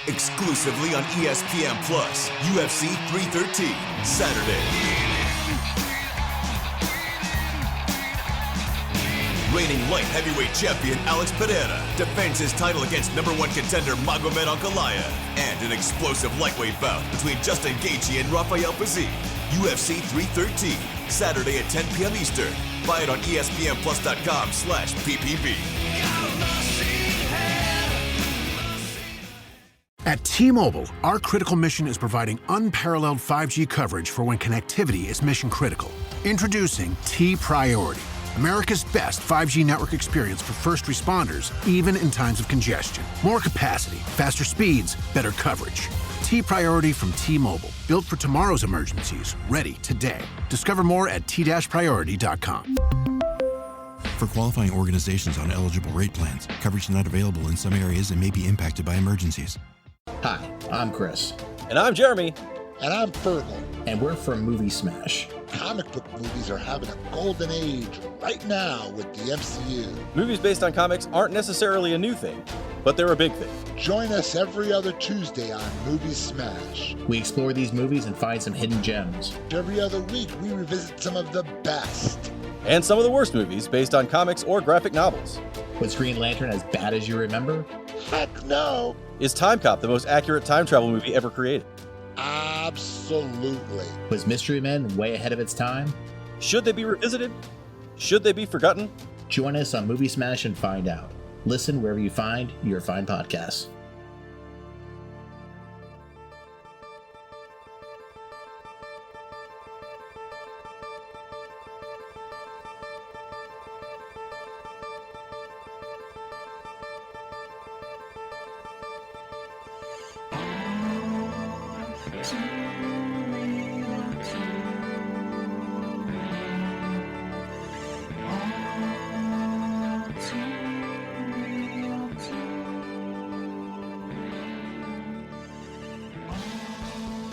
exclusively on ESPN Plus. UFC 313, Saturday. Reigning light heavyweight champion Alex Pereira defends his title against #1 contender Magomed Ankalaev, and an explosive lightweight bout between Justin Gaethje and Rafael Fiziev. UFC 313, Saturday at 10 p.m. Eastern. Buy it on ESPNplus.com/PPV. At T-Mobile, our critical mission is providing unparalleled 5G coverage for when connectivity is mission critical. Introducing T-Priority, America's best 5G network experience for first responders, even in times of congestion. More capacity, faster speeds, better coverage. T-Priority from T-Mobile, built for tomorrow's emergencies, ready today. Discover more at t-priority.com. For qualifying organizations on eligible rate plans, coverage not available in some areas and may be impacted by emergencies. Hi, I'm Chris. And I'm Jeremy. And I'm Fergal. And we're from Movie Smash. Comic book movies are having a golden age right now with the MCU. Movies based on comics aren't necessarily a new thing, but they're a big thing. Join us every other Tuesday on Movie Smash. We explore these movies and find some hidden gems. Every other week, we revisit some of the best. And some of the worst movies based on comics or graphic novels. Was Green Lantern as bad as you remember? Heck no! Is Time Cop the most accurate time travel movie ever created? Absolutely. Was Mystery Men way ahead of its time? Should they be revisited? Should they be forgotten? Join us on Movie Smash and find out. Listen wherever you find your fine podcasts.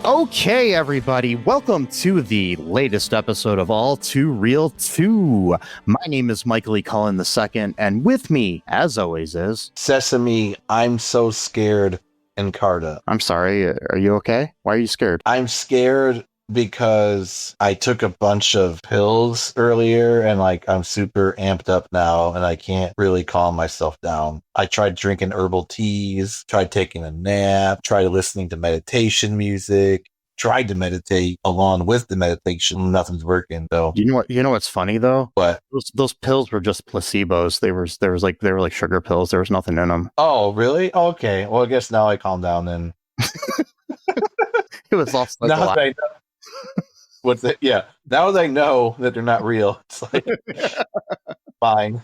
Okay, everybody, welcome to the latest episode of All Too Real 2. My name is Michael E. Cullen II, and with me, as always, is... Sesame, I'm so scared, Encarta. I'm sorry, are you okay? Why are you scared? I'm scared because I took a bunch of pills earlier, and I'm super amped up now, and I can't really calm myself down. I tried drinking herbal teas, tried taking a nap, tried listening to meditation music, tried to meditate along with the meditation. Nothing's working. So You know what's funny though? What? Those pills were just placebos. They were like sugar pills. There was nothing in them. Oh, really? Okay. Well, I guess now I calm down then. It was all Now that I know. What's it? Yeah. Now that I know that they're not real, it's like fine.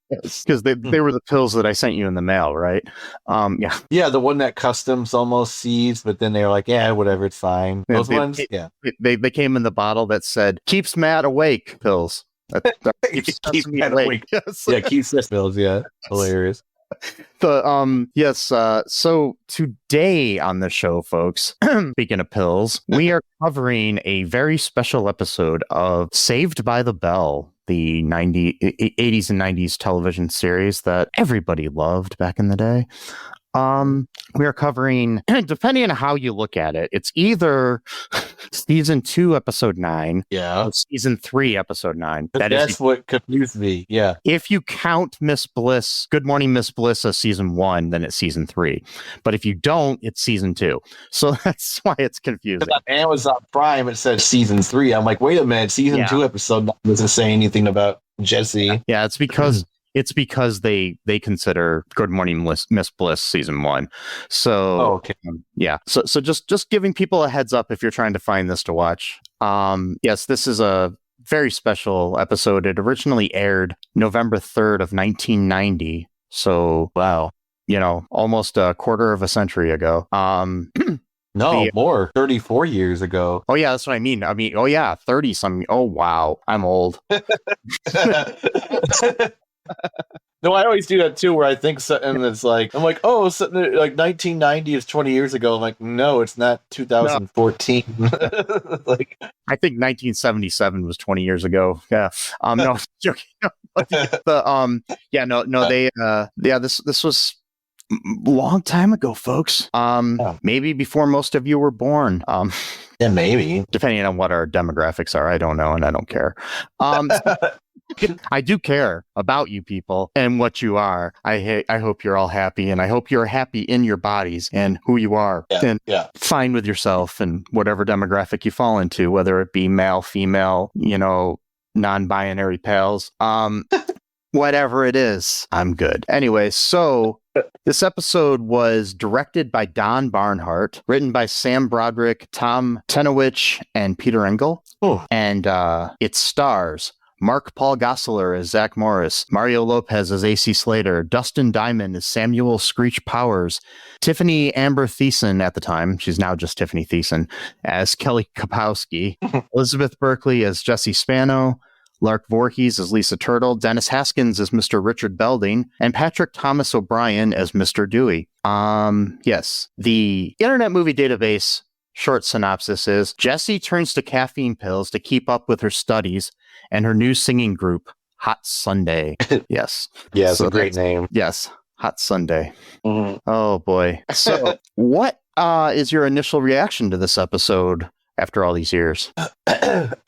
Because they were the pills that I sent you in the mail, right? Yeah. Yeah, the one that customs almost sees, but then they're like, yeah, whatever, it's fine. Those ones, yeah. They came in the bottle that said, keeps Matt awake pills. That keeps Matt awake. Yes. Yeah, keeps this pills, yeah. Hilarious. So today on the show, folks, speaking of pills, we are covering a very special episode of Saved by the Bell, the 80s and 90s television series that everybody loved back in the day. We are covering, depending on how you look at it, it's either season 2, episode 9, yeah, or season 3, episode 9. That's what confused me. Yeah. If you count Miss Bliss, Good Morning Miss Bliss as season 1, then it's season 3. But if you don't, it's season 2. So that's why it's confusing. On Amazon Prime, it said season 3. I'm like, wait a minute, season 2 episode doesn't say anything about Jessie. Yeah, it's because they consider Good Morning Miss Bliss season 1. So okay. Yeah. So just giving people a heads up if you're trying to find this to watch. Yes, this is a very special episode. It originally aired November 3rd of 1990. So wow. Almost a quarter of a century ago. No, more. 34 years ago. Oh, yeah, that's what I mean. 30 something. Oh, wow. I'm old. No, I always do that too, where I think something that's I'm like, oh, something like 1990 is 20 years ago. I'm like, no, it's not 2014. No. I think 1977 was 20 years ago. Yeah. No, joking. This was long time ago, folks. Maybe before most of you were born. Yeah, maybe. Depending on what our demographics are, I don't know, and I don't care. I do care about you people and what you are. I hope you're all happy, and I hope you're happy in your bodies and who you are, and fine with yourself and whatever demographic you fall into, whether it be male, female, non-binary pals, whatever it is, I'm good. Anyway, so this episode was directed by Don Barnhart, written by Sam Broderick, Tom Tenowich, and Peter Engel. And it stars Mark Paul Gosselaar as Zach Morris, Mario Lopez as AC Slater, Dustin Diamond as Samuel Screech Powers, Tiffany Amber Thiessen at the time, she's now just Tiffany Thiessen, as Kelly Kapowski, Elizabeth Berkley as Jessie Spano, Lark Voorhees as Lisa Turtle, Dennis Haskins as Mr. Richard Belding, and Patrick Thomas O'Brien as Mr. Dewey. Yes, the Internet Movie Database short synopsis is Jessie turns to caffeine pills to keep up with her studies and her new singing group, Hot Sunday. Yes. Yeah, it's a great name. Yes, Hot Sunday. Mm-hmm. Oh, boy. So what is your initial reaction to this episode after all these years?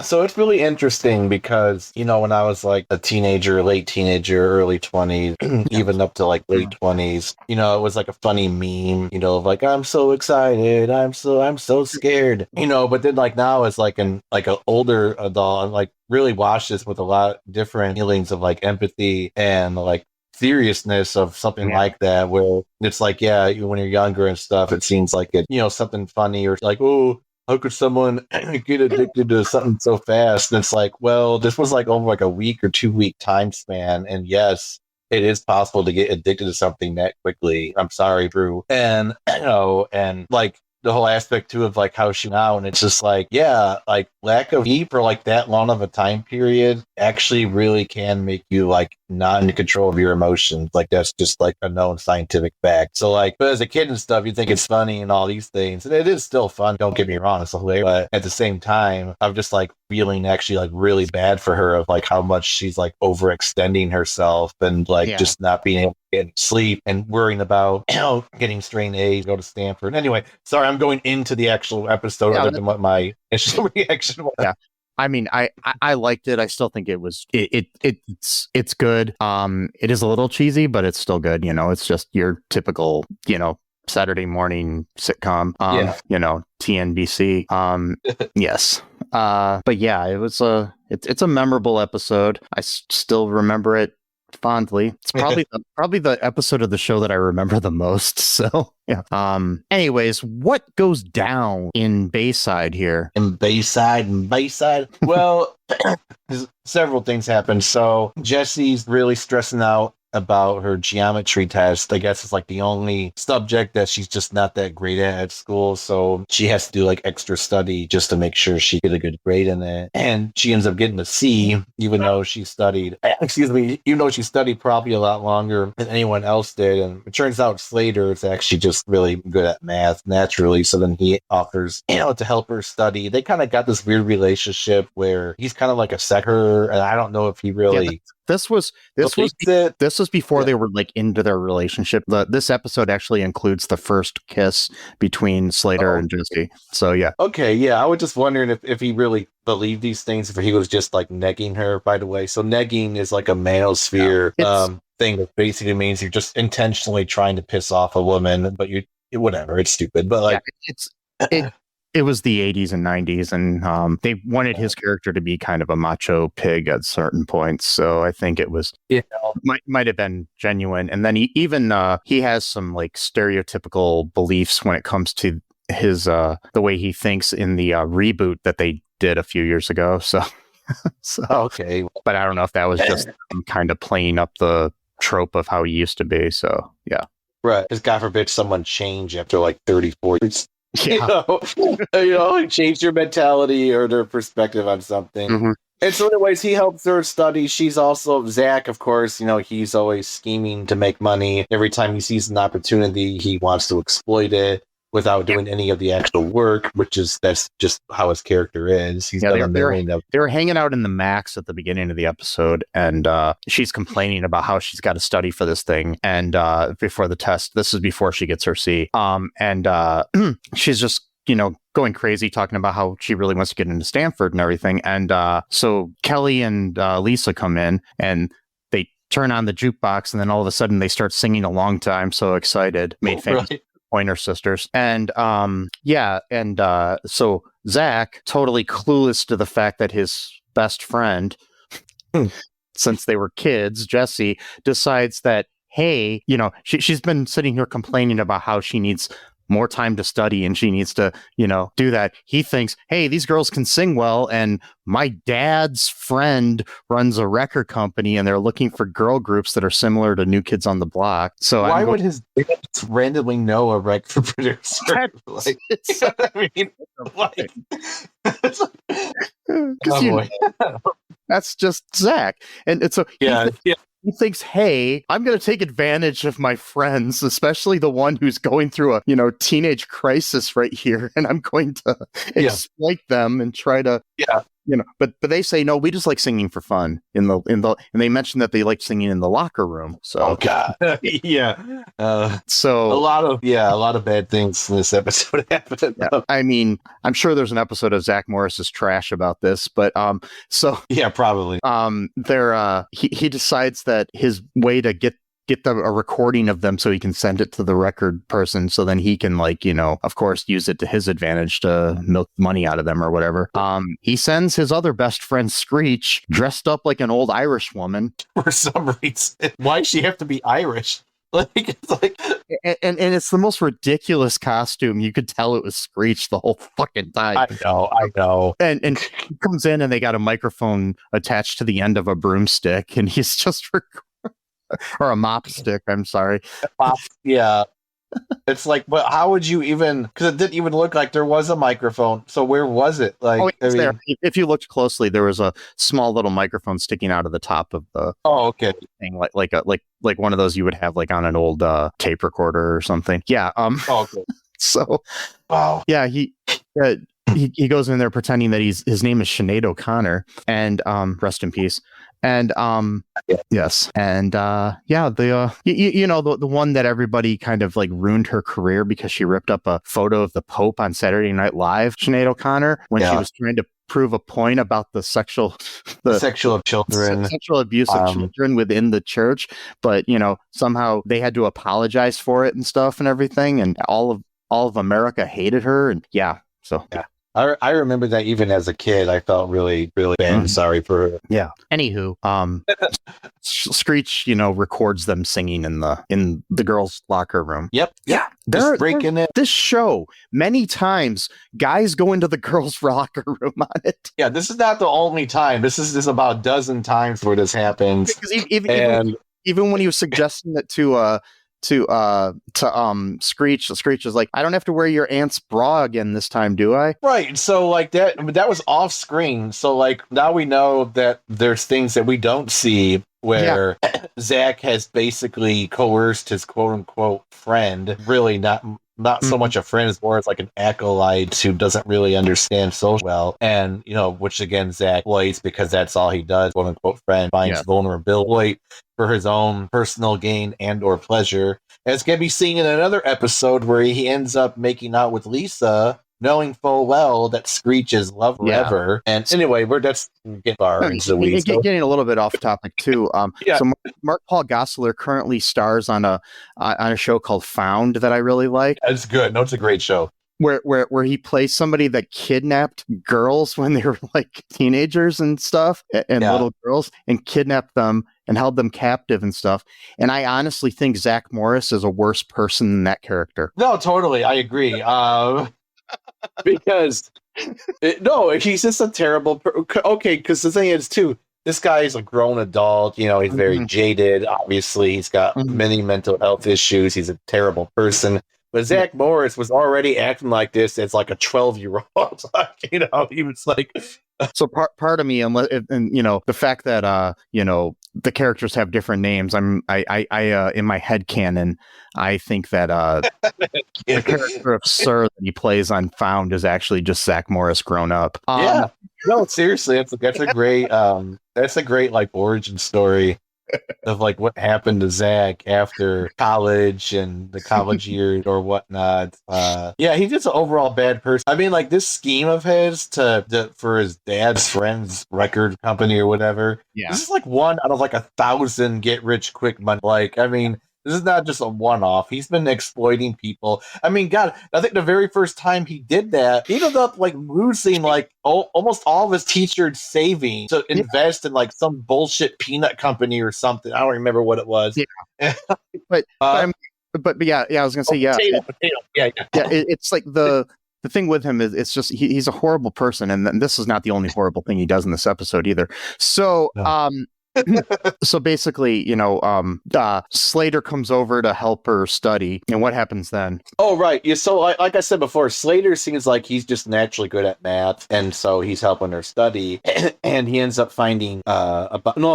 So it's really interesting because, when I was like a teenager, late teenager, early 20s, even up to like late 20s, it was like a funny meme, of like, I'm so excited, I'm so scared, but then like now as like an older adult, I'm like really watched this with a lot of different feelings of like empathy and like seriousness of something like that, where it's like, when you're younger and stuff, it seems like it, something funny or like, oh, how could someone get addicted to something so fast? And it's like, well, this was like over like a week or 2 week time span. And yes, it is possible to get addicted to something that quickly. I'm sorry, Drew. And, and like the whole aspect too of like how she now, and it's just like, like lack of sleep for like that long of a time period actually really can make you like not in control of your emotions. Like that's just like a known scientific fact. So like, but as a kid and stuff, you think it's funny and all these things, and it is still fun. Don't get me wrong, it's hilarious. But at the same time, I'm just like feeling actually like really bad for her of like how much she's like overextending herself and like just not being able to get sleep and worrying about getting strain A, go to Stanford. Anyway, sorry, I'm going into the actual episode other than what my initial reaction was. Yeah. I mean, I liked it. I still think it was it's good. It is a little cheesy, but it's still good. It's just your typical Saturday morning sitcom. TNBC. Yes. But yeah, it was it's a memorable episode. I still remember it fondly. It's probably the episode of the show that I remember the most. So yeah. Anyways, what goes down in Bayside here? In Bayside. Well, several things happen. So Jessie's really stressing out about her geometry test. I guess it's like the only subject that she's just not that great at school. So she has to do like extra study just to make sure she get a good grade in it. And she ends up getting a C, even though she studied probably a lot longer than anyone else did. And it turns out Slater is actually just really good at math naturally. So then he offers, to help her study. They kind of got this weird relationship where he's kind of like a sector, and I don't know if he really... This was before they were like into their relationship. This episode actually includes the first kiss between Slater and Jessie. So yeah. Okay, yeah. I was just wondering if he really believed these things, if he was just like negging her, by the way. So negging is like a manosphere thing that basically means you're just intentionally trying to piss off a woman, but whatever, it's stupid. But like it was the 80s and 90s, and they wanted his character to be kind of a macho pig at certain points. So I think it was might have been genuine. And then he has some like stereotypical beliefs when it comes to his the way he thinks in the reboot that they did a few years ago. So okay, but I don't know if that was just kind of playing up the trope of how he used to be. So yeah, right. Because God forbid someone change after like 30, 40 years. Yeah. Change your mentality or their perspective on something. Mm-hmm. And so anyways, he helps her study. She's also, Zach, of course, he's always scheming to make money. Every time he sees an opportunity, he wants to exploit it, without doing any of the actual work, that's just how his character is. He's done a million of. They were hanging out in the Max at the beginning of the episode, and she's complaining about how she's got to study for this thing, and before the test. This is before she gets her C. And she's just, going crazy talking about how she really wants to get into Stanford and everything. And so Kelly and Lisa come in and they turn on the jukebox, and then all of a sudden they start singing Along Time, So Excited, made famous Pointer Sisters. And so Zach, totally clueless to the fact that his best friend, since they were kids, Jessie, decides that, hey, she's been sitting here complaining about how she needs more time to study and she needs to, do that. He thinks, hey, these girls can sing well, and my dad's friend runs a record company and they're looking for girl groups that are similar to New Kids on the Block. So why would his dad randomly know a record producer? That's just Zach. And so he thinks, hey, I'm going to take advantage of my friends, especially the one who's going through a, teenage crisis right here. And I'm going to exploit them and try to, but they say, no, we just like singing for fun and they mentioned that they like singing in the locker room. So, oh God. So a lot of bad things in this episode happened. Yeah, I mean, I'm sure there's an episode of Zach Morris's trash about this, but yeah, probably. He decides that his way to get a recording of them so he can send it to the record person, so then he can of course use it to his advantage to milk money out of them or whatever. He sends his other best friend Screech dressed up like an old Irish woman for some reason. Why does she have to be Irish? And it's the most ridiculous costume. You could tell it was Screech the whole fucking time. I know. And he comes in and they got a microphone attached to the end of a broomstick, and he's just or a mop stick. I'm sorry. Yeah. It's like, but how would you even? Because it didn't even look like there was a microphone. So where was it? There. If you looked closely, there was a small little microphone sticking out of the top of the. Oh, okay. Thing, like one of those you would have like on an old tape recorder or something. Yeah. Okay. So. Wow. Yeah. He goes in there pretending that his name is Sinead O'Connor, and rest in peace. And yes, and the one that everybody kind of like ruined her career because she ripped up a photo of the Pope on Saturday Night Live, Sinead O'Connor, when she was trying to prove a point about the sexual of children, sexual abuse of children within the church, but somehow they had to apologize for it and stuff and everything, and all of America hated her, and I remember that even as a kid, I felt really, really bad and sorry for her. Yeah. Anywho, Screech, records them singing in the girls' locker room. Yep. Yeah. Just breaking it. This show, many times, guys go into the girls' locker room on it. Yeah, this is not the only time. This is about a dozen times where this happens. Because even when he was suggesting it to Screech is like, I don't have to wear your aunt's bra again this time, do I? Right. So like that was off screen. So like now we know that there's things that we don't see where Zach has basically coerced his quote unquote friend, really not so much a friend as more as like an acolyte who doesn't really understand social well, and which again Zach exploits because that's all he does, quote unquote friend, finds vulnerability for his own personal gain and or pleasure. As can be seen in another episode where he ends up making out with Lisa, knowing full well that Screech is love forever. And anyway, that's getting far into the weeds. Getting a little bit off topic too. So Mark Paul Gosselaar currently stars on a show called Found that I really like. That's good. No, it's a great show. Where he plays somebody that kidnapped girls when they were like teenagers and stuff, and little girls, and kidnapped them and held them captive and stuff. And I honestly think Zach Morris is a worse person than that character. No, totally. I agree. Because he's just a terrible okay, because the thing is too, this guy is a grown adult, he's very jaded, obviously he's got many mental health issues, he's a terrible person, but Zach Morris was already acting like this as like a 12-year-old. He was like So part of me, and the fact that the characters have different names, I in my head canon, I think that the character of Sir that he plays on Found is actually just Zach Morris grown up. Yeah, no, seriously, that's a great like origin story of like what happened to Zach after college and the college years or whatnot. Yeah, he's just an overall bad person. I mean, like this scheme of his for his dad's friend's record company or whatever. Yeah. This is like one out of like 1,000 get rich quick money. Like, I mean, this is not just a one-off. He's been exploiting people. I mean, God, I think the very first time he did that, he ended up like losing like almost all of his teacher's savings to invest in like some bullshit peanut company or something. I don't remember what it was. Yeah. but I was gonna say potato. Yeah. It's like the thing with him is it's just he's a horrible person, and this is not the only horrible thing he does in this episode either. So so basically, Slater comes over to help her study, and what happens then? Oh, right. Yeah. So, like I said before, Slater seems like he's just naturally good at math, and so he's helping her study. And he ends up finding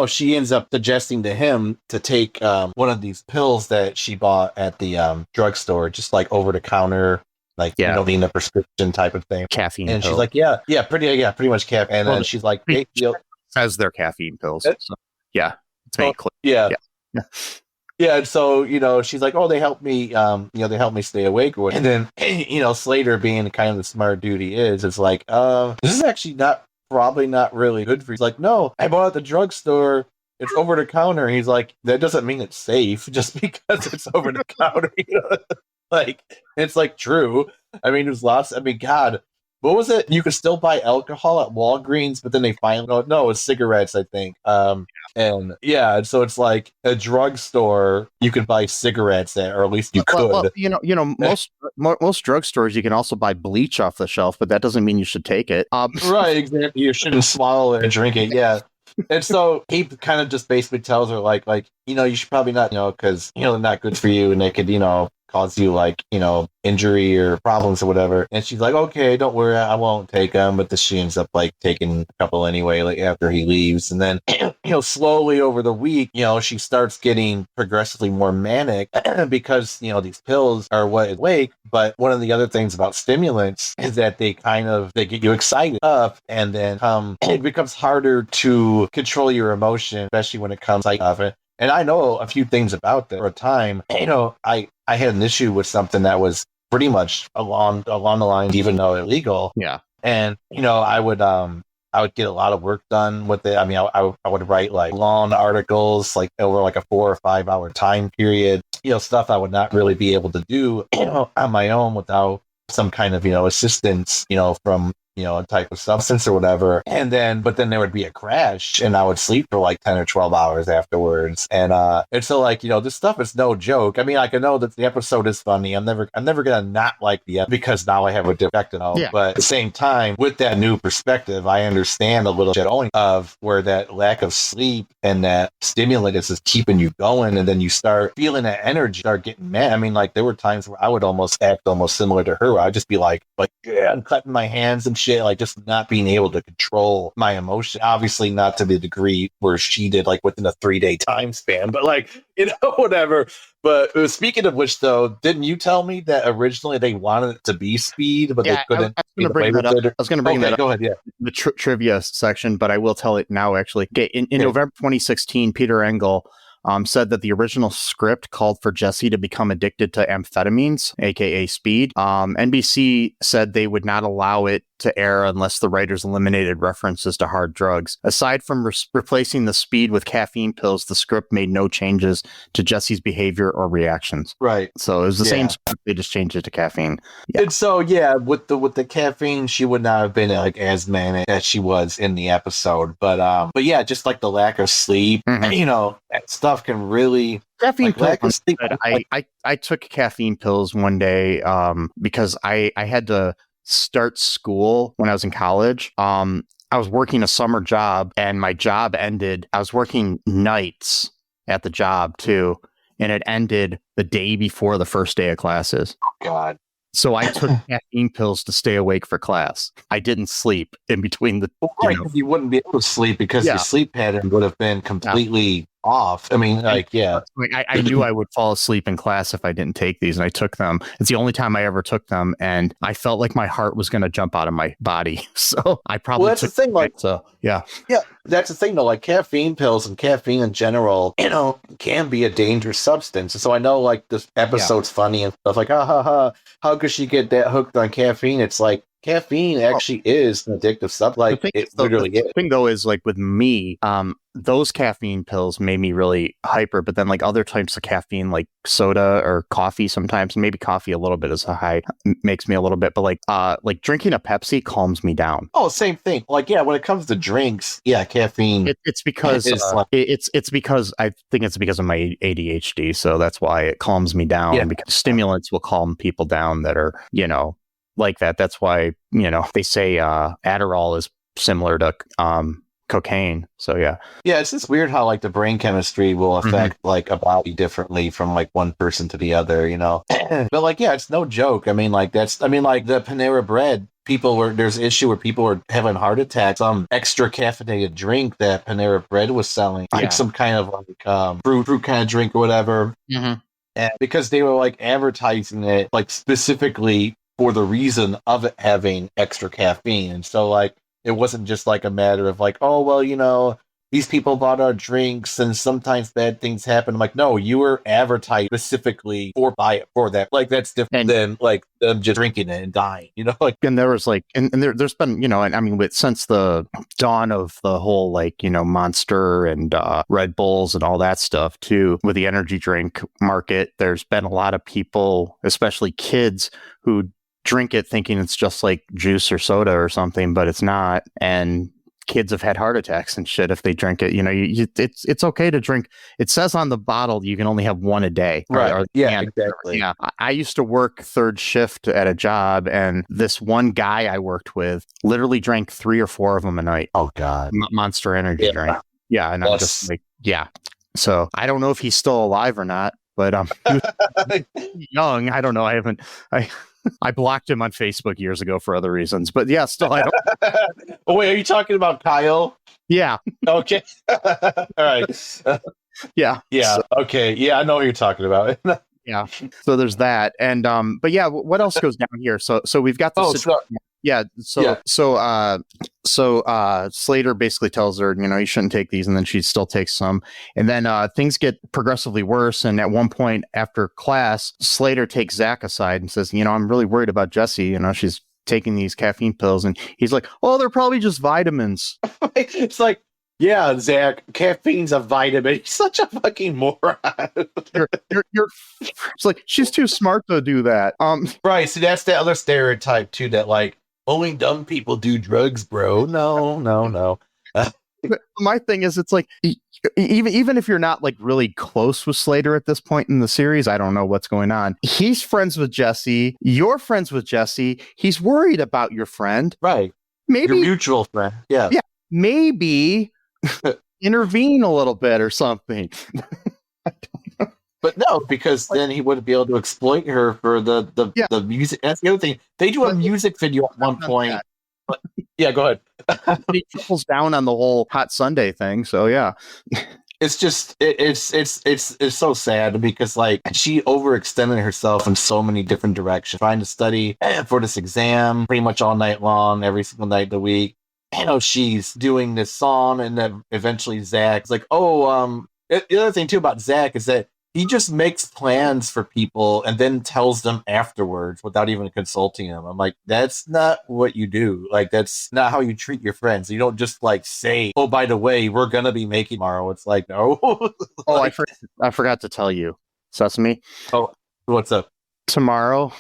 she ends up suggesting to him to take one of these pills that she bought at the drugstore, just like over the counter. Like, you don't need a prescription type of thing. Caffeine and pill. She's like, pretty much caffeine. And then she's like, hey, says they're caffeine pills. So, yeah, it's made clear. Yeah. Yeah, and so, she's like, oh, they help me, they help me stay awake. And then, Slater being kind of the smart dude he is like, this is actually probably not really good for you. He's like, no, I bought it at the drugstore. It's over the counter. He's like, that doesn't mean it's safe just because it's over the counter. Like, it's like true. I mean, there's lots. I mean, God, what was it? You could still buy alcohol at Walgreens, but then they finally no, it's cigarettes, I think. And so it's like a drugstore. You could buy cigarettes at, or at least you could. Well, most drugstores you can also buy bleach off the shelf, but that doesn't mean you should take it. Right, exactly. You shouldn't swallow it and drink it. Yeah. And so he kind of just basically tells her like you should probably not, because they're not good for you, and they could cause you like injury or problems or whatever. And she's like, okay, don't worry, I won't take them. But she ends up like taking a couple anyway, like after he leaves. And then slowly over the week, she starts getting progressively more manic because these pills are what is awake. But one of the other things about stimulants is that they get you excited up, and then it becomes harder to control your emotion, especially when it comes of it. And I know a few things about that. For a time, I had an issue with something that was pretty much along the lines, even though illegal. Yeah. And I would get a lot of work done with it. I mean, I would write like long articles, like over like a 4 or 5 hour time period. Stuff I would not really be able to do on my own without some kind of assistance from a type of substance or whatever. But then there would be a crash, and I would sleep for like 10 or 12 hours afterwards. And so like this stuff is no joke. I mean, I know that the episode is funny. I'm never gonna not like the episode because now I have a different But at the same time, with that new perspective, I understand a little bit only of where that lack of sleep and that stimulant is just keeping you going, and then you start feeling that energy, start getting mad. I mean, like there were times where I would almost act almost similar to her, where I'd just be like I'm clapping my hands and shit, like just not being able to control my emotion. Obviously not to the degree where she did, like within a 3-day time span, but like, whatever. But speaking of which, though, didn't you tell me that originally they wanted it to be speed, but they couldn't? I was going to bring that up. Go ahead, yeah. The trivia section, but I will tell it now, actually. Okay, in November 2016, Peter Engel said that the original script called for Jessie to become addicted to amphetamines, aka speed. NBC said they would not allow it to air unless the writers eliminated references to hard drugs. Aside from replacing the speed with caffeine pills, the script made no changes to Jessie's behavior or reactions. Right. So it was the same script, they just changed it to caffeine. Yeah. And so with the caffeine, she would not have been like as manic as she was in the episode. But yeah, just like the lack of sleep, that stuff can really caffeine pills. I took caffeine pills one day because I had to start school when I was in college. I was working a summer job, and my job ended. I was working nights at the job too, and it ended the day before the first day of classes. Oh God. So I took caffeine pills to stay awake for class. I didn't sleep in between the. Right, because you wouldn't be able to sleep because your sleep pattern would have been completely off. I mean, I knew I would fall asleep in class if I didn't take these, and I took them. It's the only time I ever took them, and I felt like my heart was going to jump out of my body. So I probably. Well, that's the thing. Like, yeah, that's the thing, though. Like caffeine pills and caffeine in general, can be a dangerous substance. So I know, like, this episode's funny and stuff. Like, how could she get that hooked on caffeine? It's like caffeine actually is an addictive substance. Like, it literally is. The thing, though, is like with me, those caffeine pills made me really hyper, but then like other types of caffeine, like soda or coffee, sometimes maybe coffee a little bit is a high, makes me a little bit, but like drinking a Pepsi calms me down. Oh, same thing. Like, when it comes to drinks, caffeine. It's because it's because I think it's because of my ADHD, so that's why it calms me down. Yeah. Because stimulants will calm people down that are like that. That's why they say Adderall is similar to cocaine. So it's just weird how like the brain chemistry will affect like a body differently from like one person to the other, but like it's no joke. I mean like the Panera Bread there's an issue where people were having heart attacks. Some extra caffeinated drink that Panera Bread was selling, like some kind of like fruit kind of drink or whatever, and because they were like advertising it like specifically for the reason of it having extra caffeine. And so like it wasn't just like a matter of like, oh, well, these people bought our drinks and sometimes bad things happen. I'm like, no, you were advertised specifically buy it for that. Like that's different than like them just drinking it and dying, like. And there was like, and there's been, and I mean, since the dawn of the whole like, Monster and Red Bulls and all that stuff too, with the energy drink market, there's been a lot of people, especially kids, who drink it thinking it's just like juice or soda or something, but it's not. And kids have had heart attacks and shit if they drink it. It's okay to drink. It says on the bottle you can only have one a day. Right. Exactly. Yeah. I used to work third shift at a job, and this one guy I worked with literally drank 3 or 4 of them a night. Oh God. Monster energy drink. Yeah. And I'm just like, So I don't know if he's still alive or not, but he was young. I don't know. I blocked him on Facebook years ago for other reasons, but still I don't. Oh, wait, are you talking about Kyle? Yeah. Okay. All right. Yeah. So, okay. Yeah, I know what you're talking about. Yeah. So there's that, and but what else goes down here? So we've got this. So Slater basically tells her, you shouldn't take these, and then she still takes some, and then things get progressively worse. And at one point after class, Slater takes Zach aside and says, I'm really worried about Jessie. She's taking these caffeine pills, and he's like, oh, they're probably just vitamins. It's like, yeah, Zach, caffeine's a vitamin. He's such a fucking moron. It's like she's too smart to do that. Right. See, that's the other stereotype too. That like only dumb people do drugs, bro. No. My thing is, it's like even if you're not like really close with Slater at this point in the series, I don't know what's going on. He's friends with Jessie. You're friends with Jessie. He's worried about your friend. Right. Maybe your mutual friend. Yeah. Yeah. Maybe intervene a little bit or something. I don't know. But no, because then he wouldn't be able to exploit her for the music. That's the other thing. They do a music video at one point. But, go ahead. He triples down on the whole Hot Sunday thing. So it's just it's so sad because like she overextended herself in so many different directions, trying to study for this exam pretty much all night long, every single night of the week. She's doing this song, and then eventually Zach's like, the other thing too about Zach is that he just makes plans for people and then tells them afterwards without even consulting them. I'm like, that's not what you do. Like, that's not how you treat your friends. You don't just like say, oh, by the way, we're going to be making tomorrow. It's like, no. I forgot to tell you, Sesame. Oh, what's up? Tomorrow,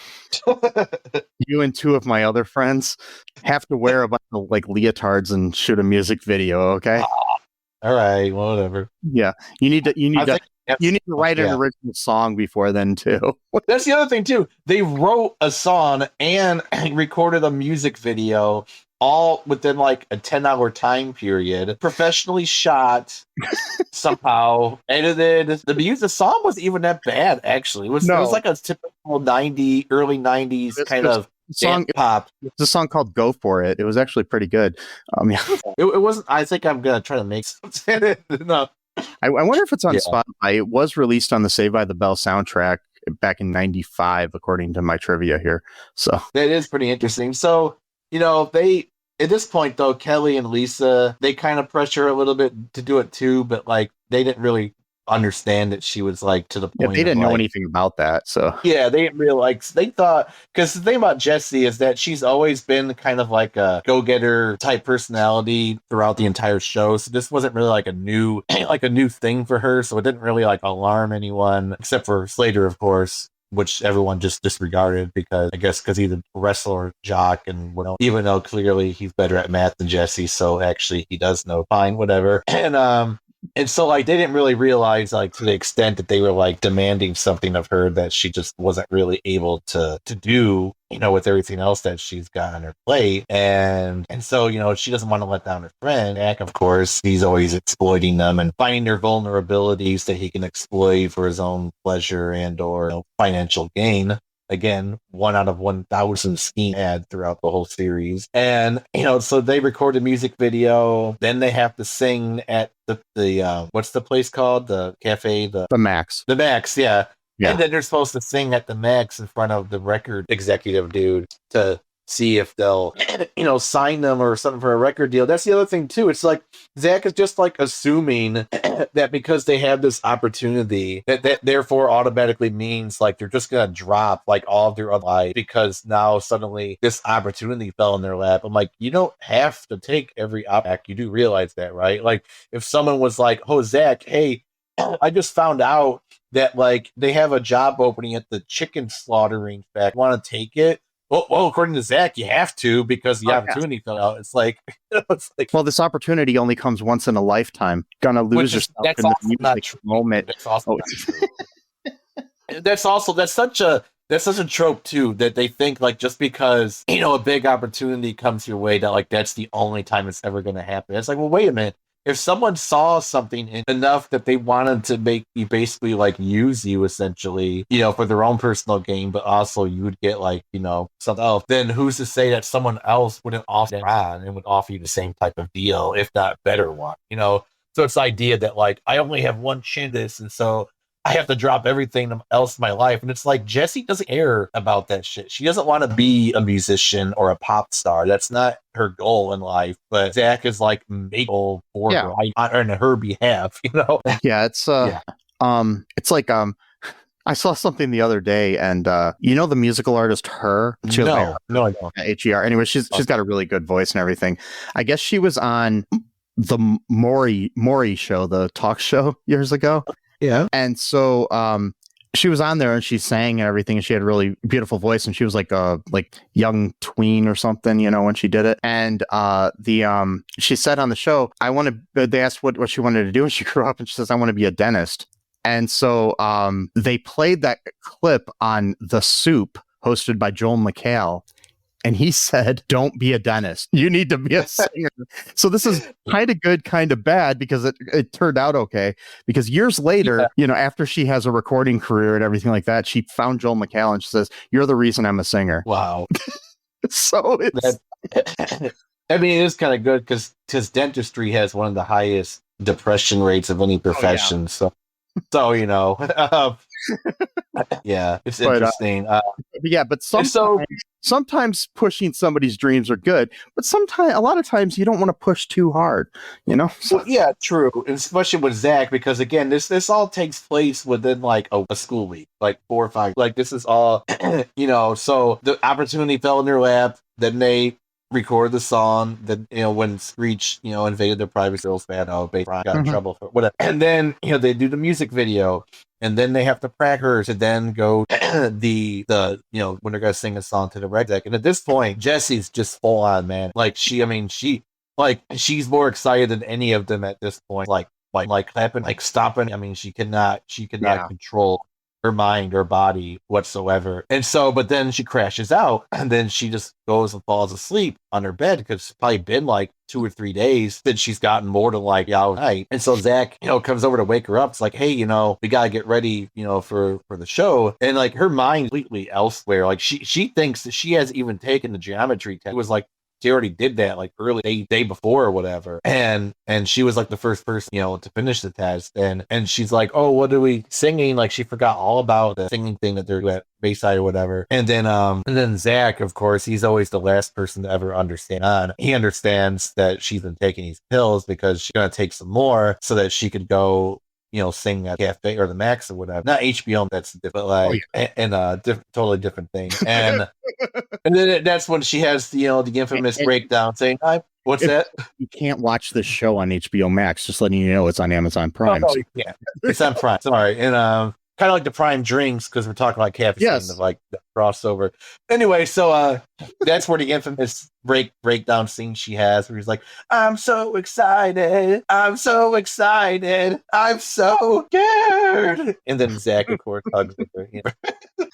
you and 2 of my other friends have to wear a bunch of like leotards and shoot a music video. Okay. All right. Well, whatever. Yeah. You need to write an original song before then too. That's the other thing too. They wrote a song and recorded a music video all within like a 10-hour time period, professionally shot, somehow edited. The song wasn't even that bad, actually. It was like a typical early 90s kind of song pop. It's a song called "Go For It." It was actually pretty good. Yeah. It wasn't. I think I'm gonna try to make something. No. I wonder if it's on Spotify. It was released on the Saved by the Bell soundtrack back in '95, according to my trivia here. So that is pretty interesting. So, they at this point though, Kelly and Lisa, they kind of pressure her a little bit to do it too, but like they didn't really understand that she was like to the point. They didn't know anything about that. So yeah, they didn't realize. They thought, because the thing about Jessie is that she's always been kind of like a go-getter type personality throughout the entire show. So this wasn't really like a new thing for her. So it didn't really like alarm anyone except for Slater, of course, which everyone just disregarded because he's a wrestler jock, and even though clearly he's better at math than Jessie, so actually he does know. Fine, whatever. And so, like, they didn't really realize, like, to the extent that they were, like, demanding something of her that she just wasn't really able to do, with everything else that she's got on her plate. And so, she doesn't want to let down her friend. Jack, of course, he's always exploiting them and finding their vulnerabilities that he can exploit for his own pleasure and or financial gain. Again, 1 out of 1,000 scheme ad throughout the whole series. And, so they record a music video. Then they have to sing at the what's the place called? The cafe? The Max. The Max, yeah. Yeah. And then they're supposed to sing at the Max in front of the record executive dude to see if they'll, sign them or something for a record deal. That's the other thing, too. It's like Zach is just like assuming that because they have this opportunity, that therefore automatically means like they're just going to drop like all of their other life because now suddenly this opportunity fell in their lap. I'm like, you don't have to take every opportunity. You do realize that, right? Like if someone was like, oh, Zach, hey, I just found out that like they have a job opening at the chicken slaughtering factory. Want to take it? Well, according to Zach, you have to because the opportunity fell out. It's like, well, this opportunity only comes once in a lifetime. Gonna lose yourself in the music moment. That's also not true. That's such a trope too, that they think like just because a big opportunity comes your way that like that's the only time it's ever going to happen. It's like, well, wait a minute. If someone saw something enough that they wanted to make you basically like use you essentially, for their own personal gain, but also you would get like, something else, then who's to say that someone else wouldn't offer that on and would offer you the same type of deal, if not better one, So it's the idea that like, I only have one chin this, and so I have to drop everything else in my life. And it's like, Jessie doesn't care about that shit. She doesn't want to be a musician or a pop star. That's not her goal in life. But Zach is like making for her on her behalf, Yeah, it's it's like I saw something the other day, and the musical artist Her. No, I don't. Her. Anyway, she's got a really good voice and everything. I guess she was on the Maury show, the talk show years ago. Yeah. And so she was on there and she sang and everything, and she had a really beautiful voice, and she was like a young tween or something, when she did it. And she said on the show, they asked what she wanted to do, and she grew up and she says, I want to be a dentist. And so they played that clip on The Soup, hosted by Joel McHale. And he said, don't be a dentist. You need to be a singer. So this is kind of good, kind of bad, because it turned out okay. Because years later, after she has a recording career and everything like that, she found Joel McHale and she says, you're the reason I'm a singer. Wow. So it's... I mean, it is kind of good because dentistry has one of the highest depression rates of any profession. So yeah, it's interesting. But sometimes pushing somebody's dreams are good, but a lot of times you don't want to push too hard, So. Well, yeah, true, especially with Zach, because again, this all takes place within like a school week, like 4 or 5. Like this is all, So the opportunity fell in their lap. Then they record the song. That when Screech invaded their privacy, girls fan got in trouble for whatever, and then they do the music video. And then they have to practice her to then go the when they're gonna sing a song to the rec deck. And at this point, Jessie's just full on, man. Like she's more excited than any of them at this point. Like clapping, like stopping. I mean, she cannot control her mind or body whatsoever. And so, but then she crashes out, and then she just goes and falls asleep on her bed because it's probably been like 2 or 3 days that she's gotten more than like all night. And so Zach, comes over to wake her up. It's like, hey, we gotta get ready, for the show. And like her mind completely elsewhere. Like she thinks that she has even taken the geometry test. It was like she already did that like early day before or whatever. And she was like the first person, to finish the test. And she's like, oh, what are we singing? Like she forgot all about the singing thing that they're at Bayside or whatever. And then Zach, of course, he's always the last person to ever understand. He understands that she's been taking these pills because she's gonna take some more so that she could go sing at Cafe or the Max or whatever. Not HBO, that's different, but like, totally different thing. And and then that's when she has the infamous breakdown saying, "What's that? You can't watch this show on HBO Max. Just letting you know, it's on Amazon Prime." No, you can't. It's on Prime. Sorry, and kind of like the Prime drinks because we're talking about caffeine, of like the crossover. Anyway, so that's where the infamous breakdown scene she has, where he's like, "I'm so excited, I'm so excited, I'm so scared," and then Zach, of course, hugs her.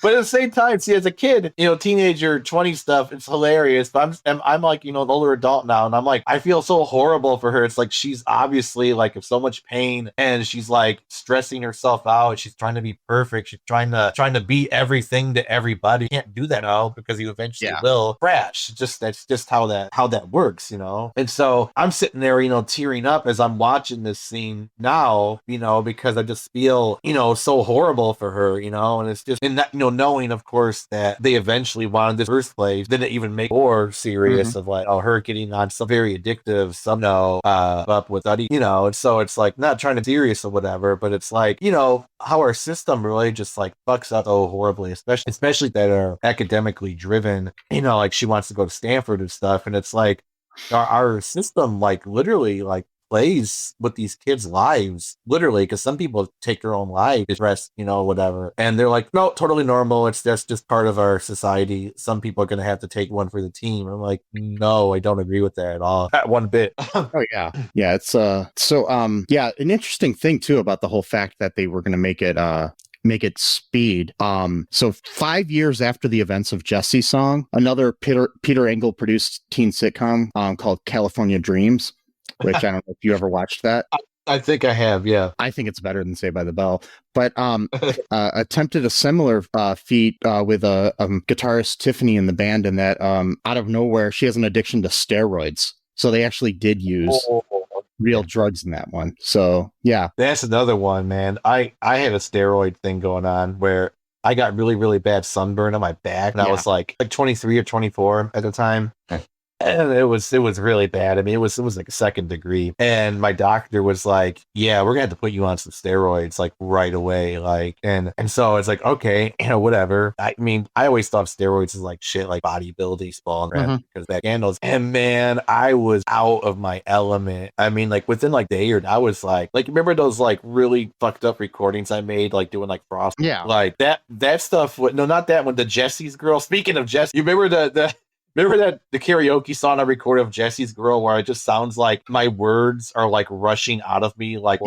But at the same time, see, as a kid, teenager, 20 stuff, it's hilarious. But I'm like, an older adult now, and I'm like, I feel so horrible for her. It's like she's obviously like in so much pain, and she's like stressing herself out. She's trying to be perfect. She's trying to be everything to everybody. You can't do that now because you eventually will crash. That's just how that works, And so I'm sitting there, tearing up as I'm watching this scene now, because I just feel, so horrible for her, and it's just, and that, knowing, of course, that they eventually wanted this first place, didn't even make more serious of like, her getting on some very addictive, up with study, and so it's like not trying to be serious or whatever, but it's like, how our system really just like fucks up so horribly, especially that are academically driven, like she wants to go to Stanford and stuff. And it's like our system like literally like plays with these kids' lives, literally, because some people take their own life, stress, whatever. And they're like, no, totally normal. That's just part of our society. Some people are going to have to take one for the team. I'm like, no, I don't agree with that at all. Not one bit. Oh yeah. Yeah. It's an interesting thing too about the whole fact that they were going to make it speed. So 5 years after the events of Jessie's song, another Peter Engel produced teen sitcom called California Dreams, which I don't know if you ever watched that. I think I have, yeah. I think it's better than Saved by the Bell, but attempted a similar feat with a guitarist Tiffany in the band, and that out of nowhere she has an addiction to steroids. So they actually did use real drugs in that one. So yeah, that's another one, man. I had a steroid thing going on where I got really, really bad sunburn on my back, and I was like 23 or 24 at the time. And it was really bad. I mean, it was like a 2nd degree. And my doctor was like, yeah, we're gonna have to put you on some steroids like right away. Like, and so it's like, okay, whatever. I mean, I always thought steroids is like shit, like bodybuilding, spawn, because back handles. And man, I was out of my element. I mean, like within like the year, I was like, remember those like really fucked up recordings I made, like doing like frost? Yeah. Like that stuff. No, not that one. The Jessie's Girl. Speaking of Jessie, you remember Remember that the karaoke song I recorded of Jessie's Girl where it just sounds like my words are like rushing out of me? Like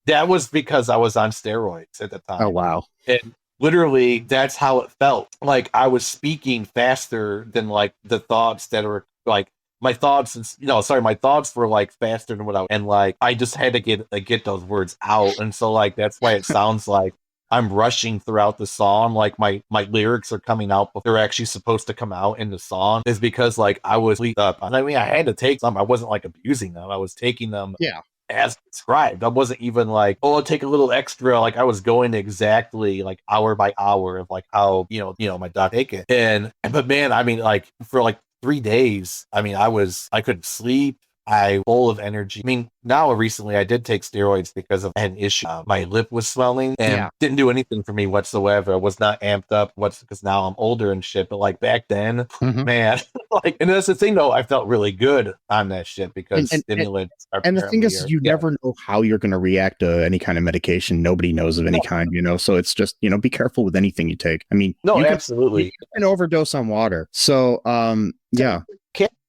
that was because I was on steroids at the time. Oh, wow. And literally that's how it felt. Like I was speaking faster than like the thoughts that were like my thoughts my thoughts were like faster than what and like I just had to get those words out. And so like that's why it sounds like I'm rushing throughout the song, like my lyrics are coming out but they're actually supposed to come out in the song, is because like I was leaked up. I mean, I had to take some. I wasn't like abusing them. I was taking them as prescribed. I wasn't even like, oh, I'll take a little extra. Like I was going exactly like hour by hour of like how my doc take it. But man, I mean, like for like 3 days, I mean, I couldn't sleep. I full of energy. I mean, now recently I did take steroids because of an issue. My lip was swelling and didn't do anything for me whatsoever. I was not amped up because now I'm older and shit. But like back then, man, like, and that's the thing though, I felt really good on that shit because stimulants are. And the thing is, you never know how you're going to react to any kind of medication. Nobody knows of any kind, So it's just, be careful with anything you take. I mean, absolutely. You can overdose on water. So, yeah.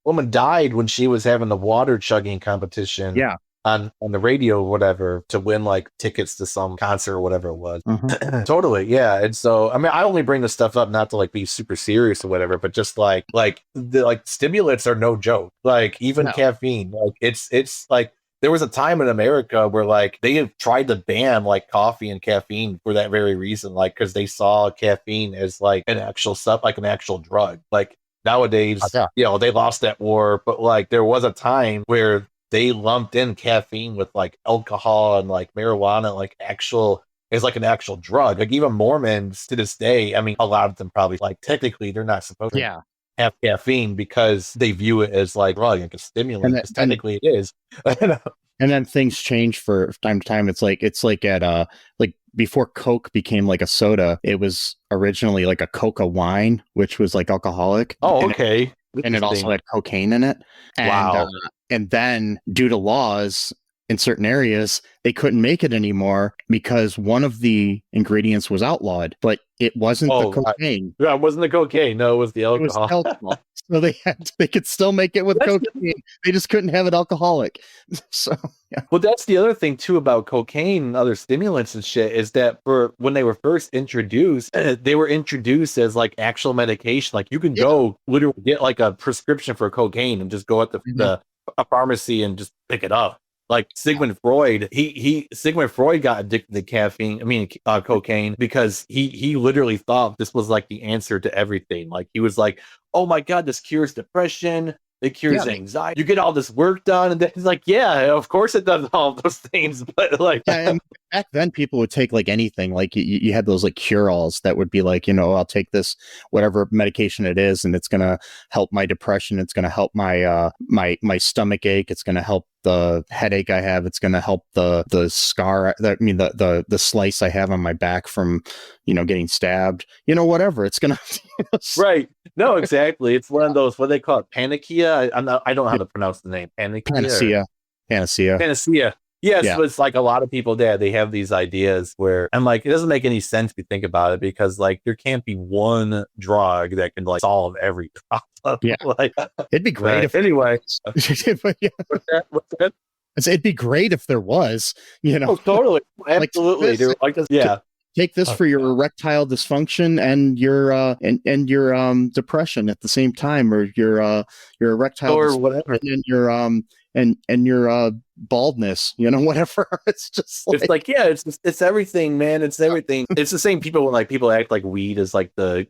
Woman died when she was having the water chugging competition. Yeah. on the radio or whatever to win like tickets to some concert or whatever it was. Mhm. Totally, yeah. And so I mean, I only bring this stuff up not to like be super serious or whatever, but just like the like stimulants are no joke. Like even No. caffeine, like it's like there was a time in America where like they have tried to ban like coffee and caffeine for that very reason, like because they saw caffeine as like an actual stuff, like an actual drug. Like nowadays, Yeah. you know, they lost that war, but like there was a time where they lumped in caffeine with like alcohol and like marijuana, like actual is like an actual drug. Like even Mormons to this day, I mean, a lot of them probably like technically they're not supposed to Yeah. have caffeine because they view it as like drug, like a stimulant. Because technically it is. And then things change for time to time. It's like at like before Coke became like a soda, it was originally like a Coca wine, which was like alcoholic. Oh, and okay. and it also had cocaine in it. And, Wow. And then due to laws in certain areas, they couldn't make it anymore because one of the ingredients was outlawed, but it wasn't the cocaine. Yeah, it wasn't the cocaine. No, it was the It was alcohol. alcohol. So they could still make it with cocaine. They just couldn't have it alcoholic. So yeah. Well, that's the other thing too about cocaine and other stimulants and shit is that for when they were first introduced, they were introduced as like actual medication. Like you can go literally get like a prescription for cocaine and just go at a pharmacy and just pick it up. Like Sigmund Freud, Sigmund Freud got addicted to cocaine because he literally thought this was like the answer to everything. Like he was like, oh my God, this cures depression. It cures anxiety. You get all this work done. And then he's like, yeah, of course it does all those things. But like, and back then people would take like anything. Like you had those like cure-alls that would be like, you know, I'll take this, whatever medication it is, and it's going to help my depression. It's going to help my, my stomach ache. It's going to help the headache I have. It's going to help the scar. The slice I have on my back from, you know, getting stabbed, you know, whatever. It's going to. Right. No, exactly. It's one of those, what they call it, panacea. I don't know how to pronounce the name. Panacea. Yes, yeah. It's like a lot of people there, they have these ideas where I'm like, it doesn't make any sense if you think about it, because like there can't be one drug that can like solve every problem. Yeah. Like, it'd be great if anyway. What's that? It'd be great if there was, you know. Oh, totally. Absolutely. Take this for your erectile dysfunction and your and your depression at the same time, or your erectile or whatever, and your and your baldness, you know, whatever. It's just like, it's like, yeah, it's everything, man. It's everything. It's the same people when like people act like weed is like the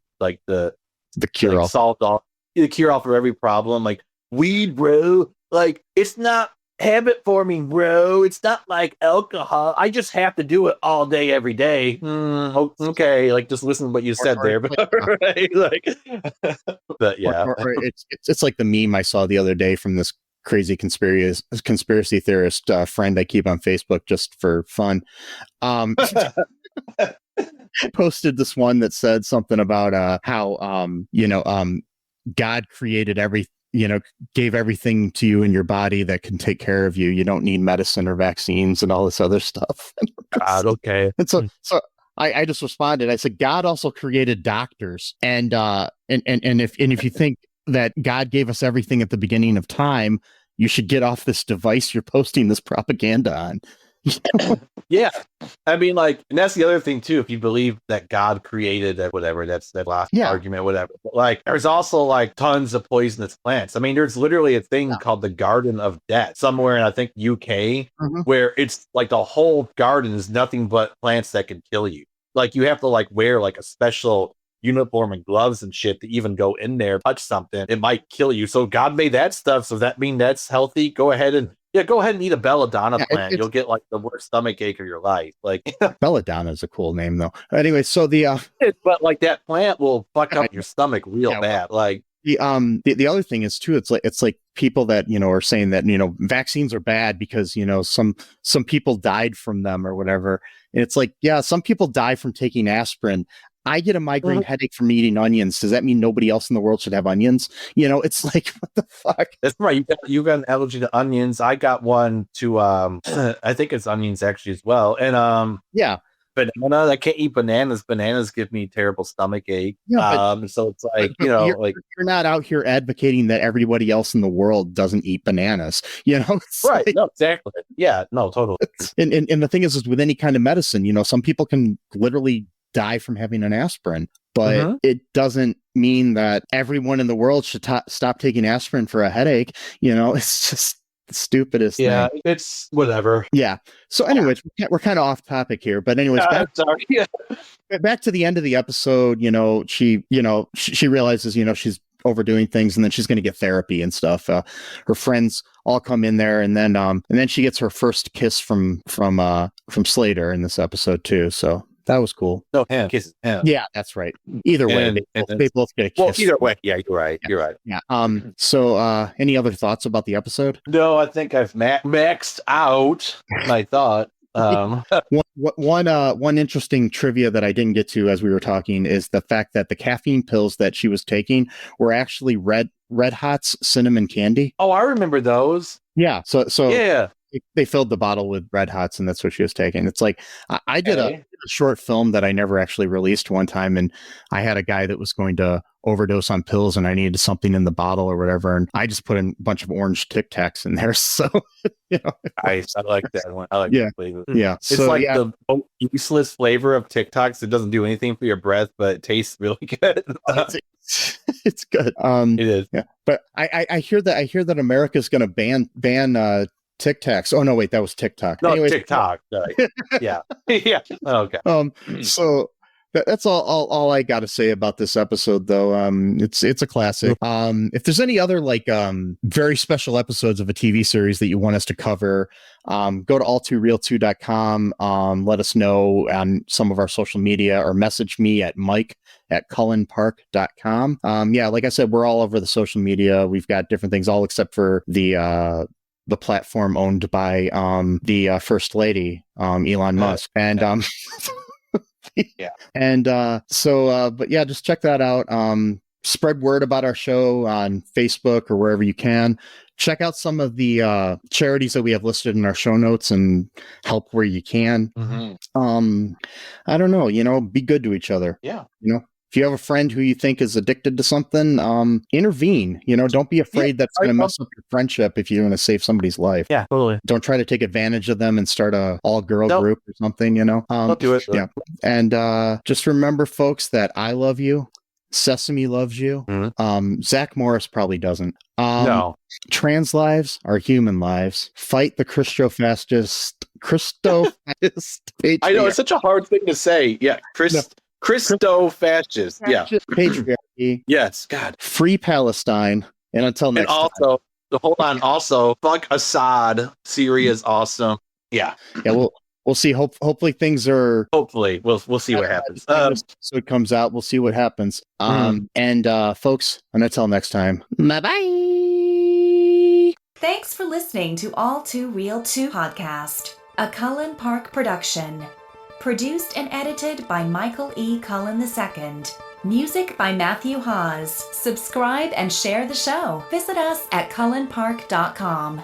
cure all, solved all the cure all for every problem. Like weed, bro. Like it's not habit forming, bro. It's not like alcohol. I just have to do it all day, every day. Okay, like just listen to what you said there, but right, like, but yeah, or it's like the meme I saw the other day from this crazy conspiracy theorist friend I keep on Facebook just for fun. Posted this one that said something about how God created everything. You know, gave everything to you in your body that can take care of you. You don't need medicine or vaccines and all this other stuff. God, okay. And so I just responded. I said, God also created doctors, and if you think that God gave us everything at the beginning of time, you should get off this device you're posting this propaganda on. Yeah, I mean, like, and that's the other thing too. If you believe that God created that, whatever, that's that last argument, whatever. But like, there's also like tons of poisonous plants. I mean, there's literally a thing called the Garden of Death somewhere in I think UK, where it's like the whole garden is nothing but plants that can kill you. Like you have to like wear like a special uniform and gloves and shit to even go in there, touch something, it might kill you. So God made that stuff. So that mean that's healthy. Go ahead and eat a belladonna plant. You'll get like the worst stomach ache of your life. Like belladonna is a cool name though. Anyway, so but like that plant will fuck up your stomach real bad. Like the other thing is too, it's like people that, you know, are saying that, you know, vaccines are bad because, you know, some people died from them or whatever. And it's like, yeah, some people die from taking aspirin. I get a migraine headache from eating onions. Does that mean nobody else in the world should have onions? You know, it's like, what the fuck? That's right. You got an allergy to onions. I got one to I think it's onions actually as well. And banana. I can't eat bananas. Bananas give me terrible stomach ache. Yeah, so it's like, you know, you're not out here advocating that everybody else in the world doesn't eat bananas. You know, it's right? like- No, exactly. Yeah, no, totally. and the thing is with any kind of medicine, you know, some people can literally die from having an aspirin, but it doesn't mean that everyone in the world should stop taking aspirin for a headache. You know, it's just the stupidest thing. It's whatever. Yeah. So, anyways, we're kind of off topic here, but anyways, back to the end of the episode. You know, she realizes, you know, she's overdoing things, and then she's going to get therapy and stuff. Her friends all come in there, and then she gets her first kiss from Slater in this episode too. So that was cool. No, him kisses him. Yeah, that's right. Either way, they both get a kiss. Well, either way, yeah, you're right. Yeah. You're right. Yeah. So, any other thoughts about the episode? No, I think I've maxed out my thought. One interesting trivia that I didn't get to as we were talking is the fact that the caffeine pills that she was taking were actually Red Hot's cinnamon candy. Oh, I remember those. Yeah. So yeah. They filled the bottle with Red Hots, and that's what she was taking. It's like I did a short film that I never actually released one time, and I had a guy that was going to overdose on pills, and I needed something in the bottle or whatever, and I just put in a bunch of orange Tic Tacs in there. So, you know, I like that one. I like yeah, that flavor. Yeah. It's so, like the useless flavor of Tic Tacs. It doesn't do anything for your breath, but it tastes really good. It's good. It is. Yeah, but I hear that America's going to ban Tic Tacs. Oh no, wait, that was TikTok. No, Anyways, TikTok. Yeah. Yeah. Okay. So that's all I got to say about this episode, though. It's a classic. If there's any other very special episodes of a TV series that you want us to cover, go to all2real2.com. Let us know on some of our social media, or message me at mike@cullenpark.com. Yeah, like I said, we're all over the social media. We've got different things, all except for the platform owned by the First Lady, Elon Musk. And yeah. And but yeah, just check that out. Spread word about our show on Facebook or wherever you can. Check out some of the charities that we have listed in our show notes and help where you can. I don't know, you know, be good to each other. Yeah. You know, if you have a friend who you think is addicted to something, intervene. You know, don't be afraid that's going to mess up your friendship if you're going to save somebody's life. Yeah, totally. Don't try to take advantage of them and start a all-girl group or something, you know. Don't do it. Yeah. And just remember, folks, that I love you. Sesame loves you. Zach Morris probably doesn't. No. Trans lives are human lives. Fight the Christo-fascist patriarchy. I know, it's such a hard thing to say. Yeah, Christo-fascist. Yeah. Patriarchy. Yes, God. Free Palestine. And until next time. Hold on. Also, fuck Assad. Syria is awesome. Yeah. Yeah, we'll see. Hopefully things are. Hopefully, we'll see what happens. So it comes out. We'll see what happens. And folks, and until next time. Bye-bye. Thanks for listening to All Too Real 2 podcast, a Cullen Park production. Produced and edited by Michael E. Cullen II. Music by Matthew Hawes. Subscribe and share the show. Visit us at cullenpark.com.